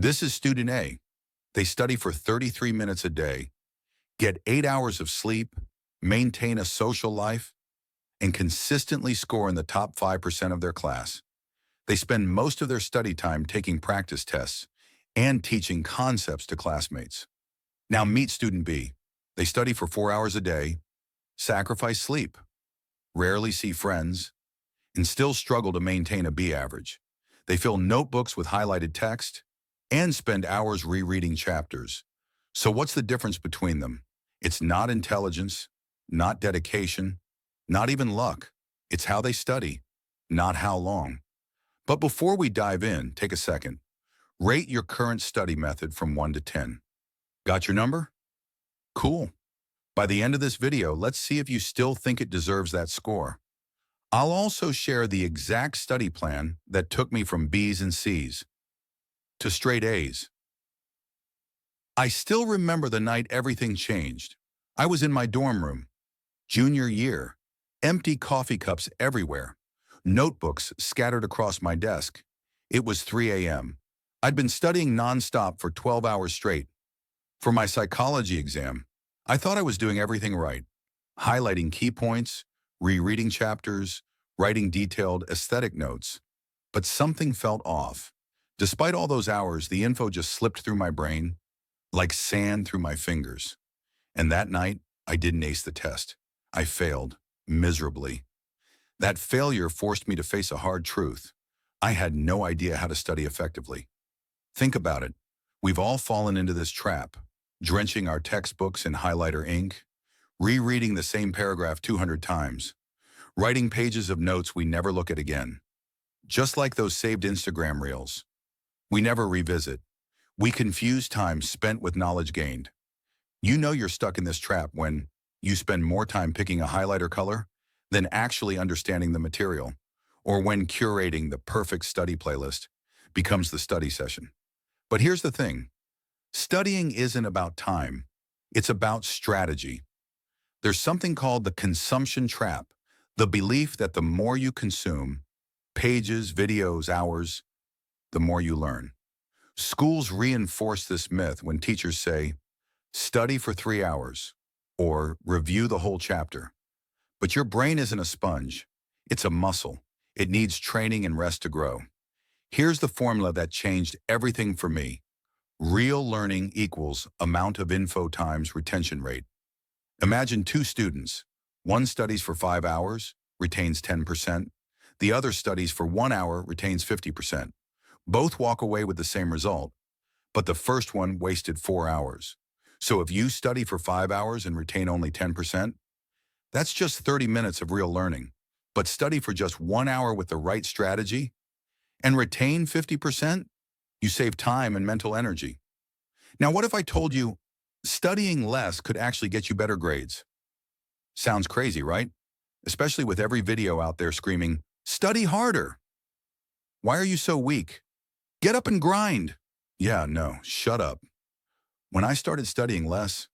This is student A. They study for 33 minutes a day, get 8 hours of sleep, maintain a social life, and consistently score in the top 5% of their class. They spend most of their study time taking practice tests and teaching concepts to classmates. Now meet student B. They study for 4 hours a day, sacrifice sleep, rarely see friends, and still struggle to maintain a B average. They fill notebooks with highlighted text and spend hours rereading chapters. So what's the difference between them? It's not intelligence, not dedication, not even luck. It's how they study, not how long. But before we dive in, take a second. Rate your current study method from 1 to 10. Got your number? Cool. By the end of this video, let's see if you still think it deserves that score. I'll also share the exact study plan that took me from B's and C's to straight A's. I still remember the night everything changed. I was in my dorm room, junior year, empty coffee cups everywhere, notebooks scattered across my desk. It was 3 a.m. I'd been studying nonstop for 12 hours straight. For my psychology exam, I thought I was doing everything right, highlighting key points, rereading chapters, writing detailed aesthetic notes. But something felt off. Despite all those hours, the info just slipped through my brain like sand through my fingers. And that night, I didn't ace the test. I failed, miserably. That failure forced me to face a hard truth. I had no idea how to study effectively. Think about it. We've all fallen into this trap, drenching our textbooks in highlighter ink, rereading the same paragraph 200 times, writing pages of notes we never look at again. Just like those saved Instagram reels. We never revisit. We confuse time spent with knowledge gained. You know you're stuck in this trap when you spend more time picking a highlighter color than actually understanding the material, or when curating the perfect study playlist becomes the study session. But here's the thing. Studying isn't about time. It's about strategy. There's something called the consumption trap, the belief that the more you consume, pages, videos, hours, the more you learn. Schools reinforce this myth when teachers say, study for 3 hours, or review the whole chapter. But your brain isn't a sponge. It's a muscle. It needs training and rest to grow. Here's the formula that changed everything for me. Real learning equals amount of info times retention rate. Imagine two students. One studies for 5 hours, retains 10%. The other studies for 1 hour, retains 50%. Both walk away with the same result, but the first one wasted 4 hours. So if you study for 5 hours and retain only 10%, that's just 30 minutes of real learning. But study for just 1 hour with the right strategy and retain 50%, you save time and mental energy. Now, what if I told you studying less could actually get you better grades? Sounds crazy, right? Especially with every video out there screaming, study harder. Why are you so weak? Get up and grind. Yeah, no, shut up. When I started studying less,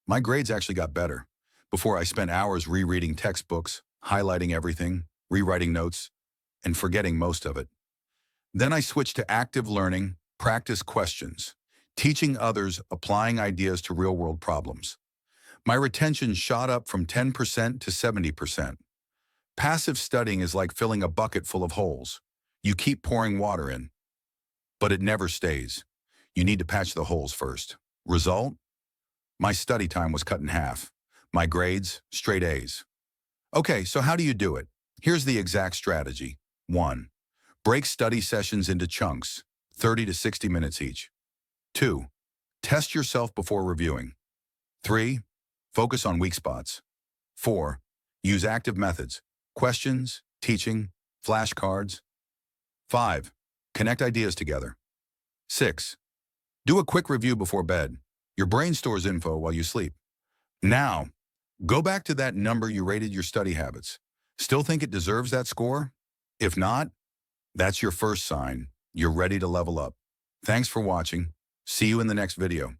my grades actually got better. Before I spent hours rereading textbooks, highlighting everything, rewriting notes, and forgetting most of it. Then I switched to active learning, practice questions, teaching others, applying ideas to real-world problems. My retention shot up from 10% to 70%. Passive studying is like filling a bucket full of holes. You keep pouring water in, but it never stays. You need to patch the holes first. Result? My study time was cut in half. My grades, straight A's. Okay, so how do you do it? Here's the exact strategy. 1. Break study sessions into chunks, 30 to 60 minutes each. 2. Test yourself before reviewing. 3. Focus on weak spots. 4. Use active methods, questions, teaching, flashcards. 5. Connect ideas together. 6. Do a quick review before bed. Your brain stores info while you sleep. Now, go back to that number you rated your study habits. Still think it deserves that score? If not, that's your first sign. You're ready to level up. Thanks for watching. See you in the next video.